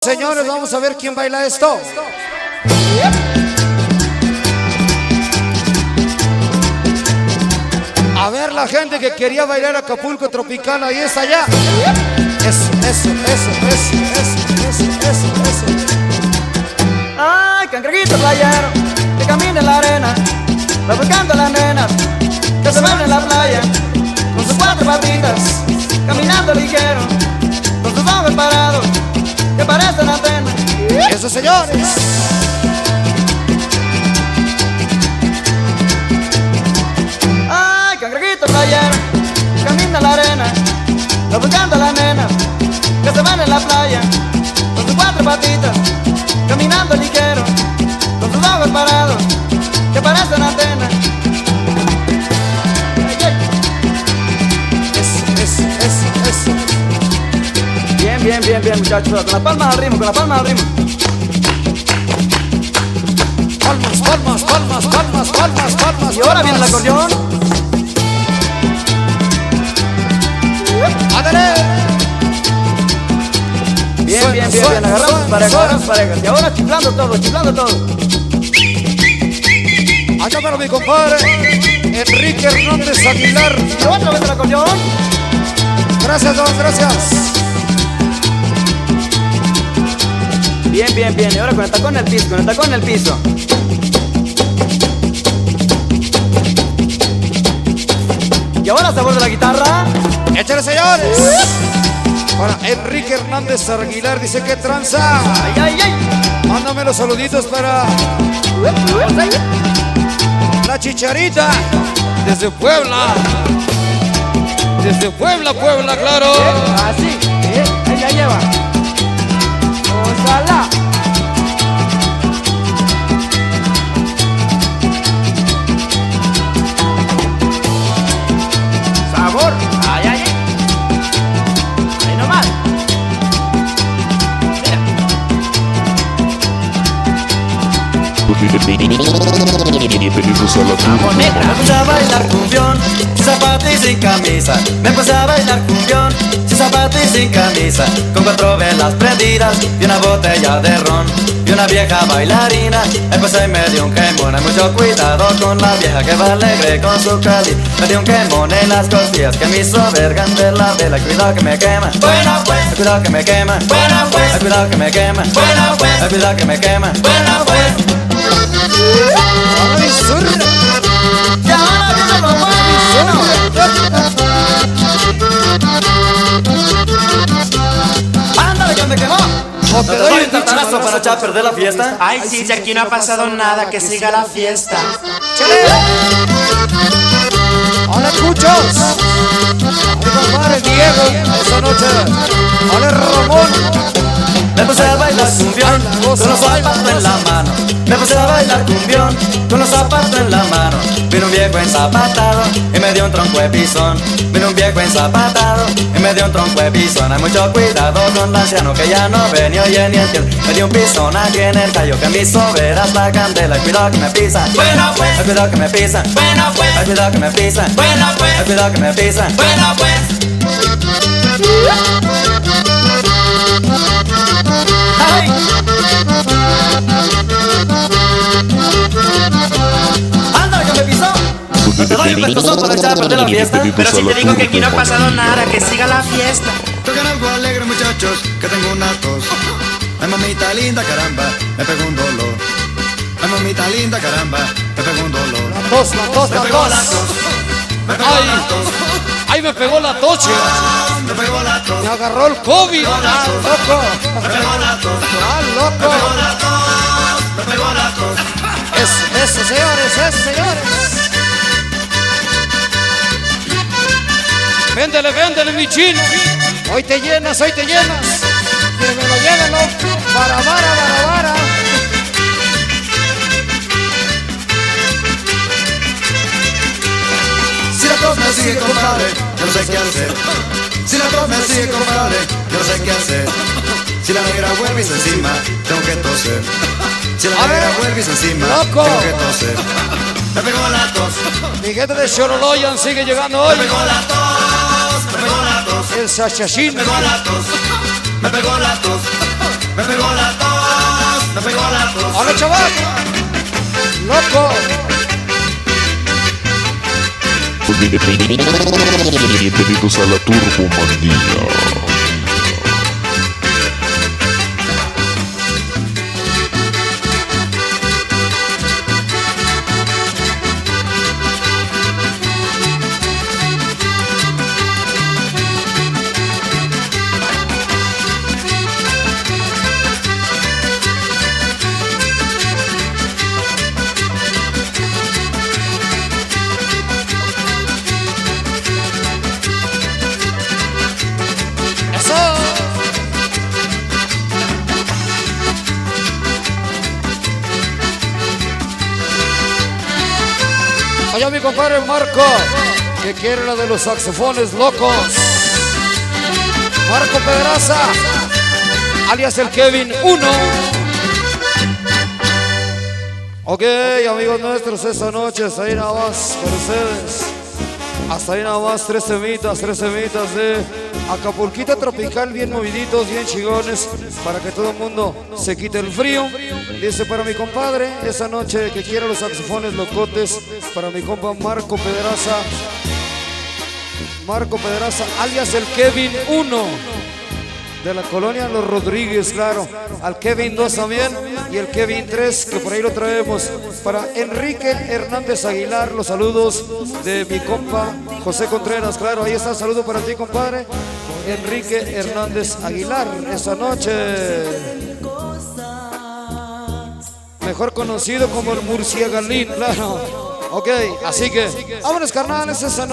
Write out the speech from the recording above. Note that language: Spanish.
Señores, vamos a ver quién baila esto. A ver la gente que quería bailar Acapulco Tropical, ahí está allá. Eso. Ay, cangrejito playero, que camina en la arena, va buscando a las nenas que se van en la playa, con sus cuatro patitas, caminando ligero, con sus ojos parados, que parecen antenas. Eso, señores. Ay, cangrejito playero, que camina en la arena, va buscando a las nenas que se van en la playa, con sus cuatro patitas, caminando ligero, con sus ojos parados, que parecen antenas. Eso. Bien, muchachos, con la palma al ritmo, con la palma al ritmo. Palmas. Y ahora viene el acordeón. ¡Ándale! Bien, agarramos parejas. Y ahora chiflando todo. Allá para mi compadre Enrique Hernández Aguilar. Y otra vez el acordeón. Gracias, don, gracias. Bien. Y ahora con el tacón en el piso, Y ahora sabor de la guitarra. Échale, señores. Para Enrique Hernández Aguilar, dice que tranza. Ay. Mándame los saluditos para la Chicharita desde Puebla. Desde Puebla, claro. Así, ahí la lleva. Ojalá. Sabor, ay. Ahí nomás. Bienvenidos a la tribu. Me puse a bailar cumbión, sin zapato y sin camisa. Me puse a bailar cumbión, sin zapato y sin camisa. Con 4 velas prendidas y una botella de ron. Y una vieja bailarina, empecé y me dio un quemón. Hay mucho cuidado con la vieja que va alegre con su cali. Me dio un quemón en las costillas que me hizo vergante la vela. Cuidado que me quema, buena pues. Cuidado que me quema, buena pues. Cuidado que me quema, buena pues. Cuidado que me quema, buena pues. Ya viene lo bueno. Ándale que me quemó. ¿No te doy un tartanazo para echar a perder la fiesta? Ay, sí, si aquí no ha pasado nada, que siga la fiesta. Hola, escuchos. Mi compadre Diego, esta noche. Hola, Ramón. Me puse a bailar cumbión con los zapatos en la mano. Me puse a bailar cumbión con los zapatos en la mano. Vino un viejo enzapatado y me dio un tronco de pisón. Vino un viejo enzapatado y me dio un tronco de pisón. Hay mucho cuidado con el anciano que ya no ve ni oye ni entiende. Me dio un pisón aquí en el callo que me hizo ver hasta candela. Y cuidado que me pisa, buena pues. Cuidado que me pisa, buena pues. Cuidado que me pisa, buena pues. Cuidado que me pisa, buena pues. Ay. Ándale que me pisó. No te doy un pescozón para echar a perder la fiesta. Pero si te digo que aquí no ha pasado nada, que siga la fiesta. Tocan algo alegre, muchachos, que tengo una tos. Ay, mamita linda, caramba, me pegó un dolor. Ay, mamita linda, caramba, me pegó un dolor. La tos. Me pegó la tos. Ay, me pegó la toche. Me pegó la tos. Me agarró el COVID. Ah, loco. Me pegó la tos. Ah, Me loco. pegó la tos. Me pegó la tos. Eso, señores. Véndele, mi chino. Hoy te llenas. Que me lo lleven, ¿no? Vara. Si la tos me sigue, compadre, yo no sé qué hacer. Si la tos me sigue, compadre, yo no sé qué hacer. Si la negra vuelve encima, tengo que toser. Si la negra vuelve encima, loco. tengo que toser. Me pegó la tos. Mi gente de Xololoyan sigue llegando hoy. Me pegó la tos. Me pegó la tos. El Sachachín. Me pegó la tos. Me pegó la tos. me pegó la tos, me pegó la tos. ¡Hola, chaval! ¡Loco! Bienvenidos a la Turbomanía. Allá mi compadre Marco, que quiere la de los saxofones locos. Marco Pedraza, alias el Kevin 1. Ok, amigos nuestros, esta noche hasta ahí nada más para ustedes. Hasta ahí nada más, tres semitas de Acapulquito tropical, bien moviditos, bien chigones, para que todo el mundo se quite el frío. Dice para mi compadre, esa noche que quiera los saxofones locotes, para mi compa Marco Pedraza, alias el Kevin 1, de la colonia Los Rodríguez, claro, al Kevin 2 también, y el Kevin 3, que por ahí lo traemos, para Enrique Hernández Aguilar, los saludos de mi compa José Contreras, claro, ahí está el saludo para ti, compadre, Enrique Hernández Aguilar, esa noche, mejor conocido como el Murciagalín, claro, ok, así que, vámonos carnales, esa noche.